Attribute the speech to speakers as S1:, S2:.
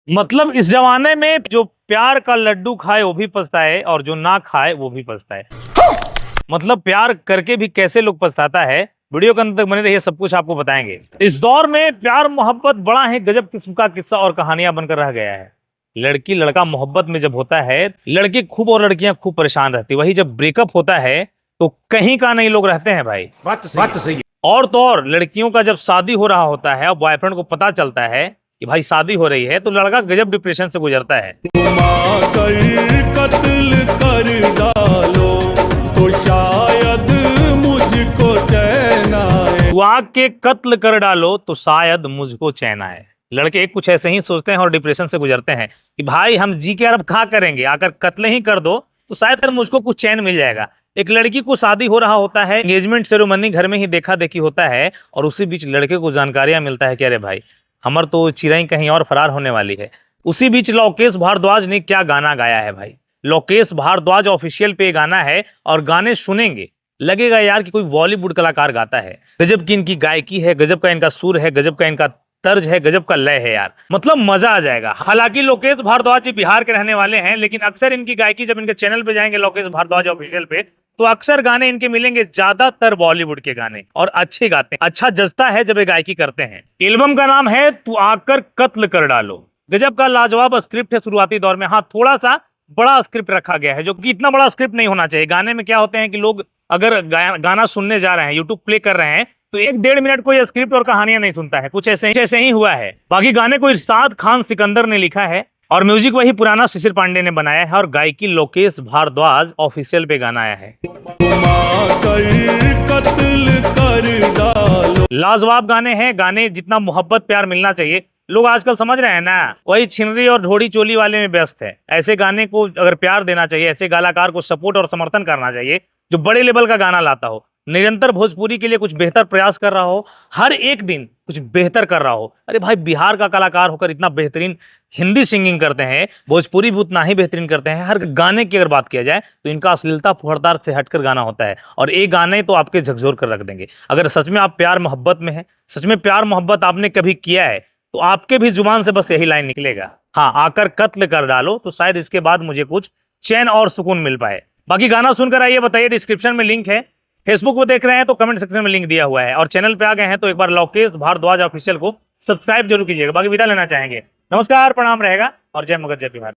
S1: मतलब इस जमाने में जो प्यार का लड्डू खाए वो भी पछताए और जो ना खाए वो भी पछताए। मतलब प्यार करके भी कैसे लोग पछताता है। वीडियो के अंत तक बने रहिए, सब कुछ आपको बताएंगे। इस दौर में प्यार मोहब्बत बड़ा है गजब किस्म का किस्सा और कहानियां बनकर रह गया है। लड़की लड़का मोहब्बत में जब होता है, लड़के खूब और लड़कियां खूब परेशान रहती। वही जब ब्रेकअप होता है तो कहीं का नहीं लोग रहते हैं भाई।
S2: बात तो सही है।
S1: और तो और लड़कियों का जब शादी हो रहा होता है और बॉयफ्रेंड को पता चलता है कि भाई शादी हो रही है, तो लड़का गजब डिप्रेशन से गुजरता है।
S3: कत्ल कर डालो तो शायद मुझको चैन आए।
S1: तू आग के कत्ल कर डालो तो शायद मुझको चैन आए। लड़के कुछ ऐसे ही सोचते हैं और डिप्रेशन से गुजरते हैं कि भाई हम जी के अब क्या करेंगे, आकर कत्ल ही कर दो तो शायद मुझको कुछ चैन मिल जाएगा। एक लड़की को शादी हो रहा होता है, एंगेजमेंट सेरेमनी घर में ही देखा देखी होता है और उसी बीच लड़के को जानकारियां मिलता है कि अरे भाई हमर तो चिड़ई कहीं और फरार होने वाली है। उसी बीच लोकेश भारद्वाज ने क्या गाना गाया है भाई। लोकेश भारद्वाज ऑफिशियल पे गाना है और गाने सुनेंगे लगेगा यार कि कोई बॉलीवुड कलाकार गाता है। गजब की इनकी गायकी है, गजब का इनका सुर है, गजब का इनका तर्ज है, गजब का लय है यार, मतलब मजा आ जाएगा। हालांकि लोकेश भारद्वाज जी बिहार के रहने वाले हैं, लेकिन अक्सर इनकी गायकी जब इनके चैनल पे जाएंगे लोकेश भारद्वाज ऑफिशियल पे, तो अक्सर गाने इनके मिलेंगे ज्यादातर बॉलीवुड के गाने और अच्छे गाते हैं। अच्छा जचता है जब ये गायकी करते हैं। एल्बम का नाम है तू आकर कत्ल कर डालो। गजब का लाजवाब स्क्रिप्ट है शुरुआती दौर में। हाँ, थोड़ा सा बड़ा स्क्रिप्ट रखा गया है, जो कि इतना बड़ा स्क्रिप्ट नहीं होना चाहिए। गाने में क्या होते हैं कि लोग अगर गाना सुनने जा रहे हैं, यूट्यूब प्ले कर रहे हैं, तो 1-1.5 मिनट कोई स्क्रिप्ट और कहानियां नहीं सुनता है। कुछ ऐसे ही हुआ है। बाकी गाने को इरशाद खान सिकंदर ने लिखा है और म्यूजिक वही पुराना शिशिर पांडे ने बनाया है और गायकी लोकेश भारद्वाज ऑफिशियल पे गाना आया है।
S3: कत्ल कर डालो।
S1: लाजवाब गाने हैं। गाने जितना मोहब्बत प्यार मिलना चाहिए, लोग आजकल समझ रहे हैं ना, वही छिनरी और ढोड़ी चोली वाले में व्यस्त है। ऐसे गाने को अगर प्यार देना चाहिए, ऐसे कलाकार को सपोर्ट और समर्थन करना चाहिए जो बड़े लेवल का गाना लाता हो, निरंतर भोजपुरी के लिए कुछ बेहतर प्रयास कर रहा हो, हर एक दिन कुछ बेहतर कर रहा हो। अरे भाई, बिहार का कलाकार होकर इतना बेहतरीन हिंदी सिंगिंग करते हैं, भोजपुरी भी उतना ही बेहतरीन करते हैं। हर गाने की अगर बात किया जाए तो इनका अश्लीलता फुहड़दार से हटकर गाना होता है और ये गाने तो आपके झकझोर कर रख देंगे। अगर सच में आप प्यार मोहब्बत में है, सच में प्यार मोहब्बत आपने कभी किया है, तो आपके भी जुबान से बस यही लाइन निकलेगा, हाँ आकर कत्ल कर डालो तो शायद इसके बाद मुझे कुछ चैन और सुकून मिल पाए। बाकी गाना सुनकर आइए, बताइए। डिस्क्रिप्शन में लिंक है। फेसबुक पे देख रहे हैं तो कमेंट सेक्शन में लिंक दिया हुआ है और चैनल पे आ गए हैं तो एक बार लोकेश भारद्वाज ऑफिशियल को सब्सक्राइब जरूर कीजिएगा। बाकी विदा लेना चाहेंगे। नमस्कार, प्रणाम रहेगा और जय मगध जय बिहार।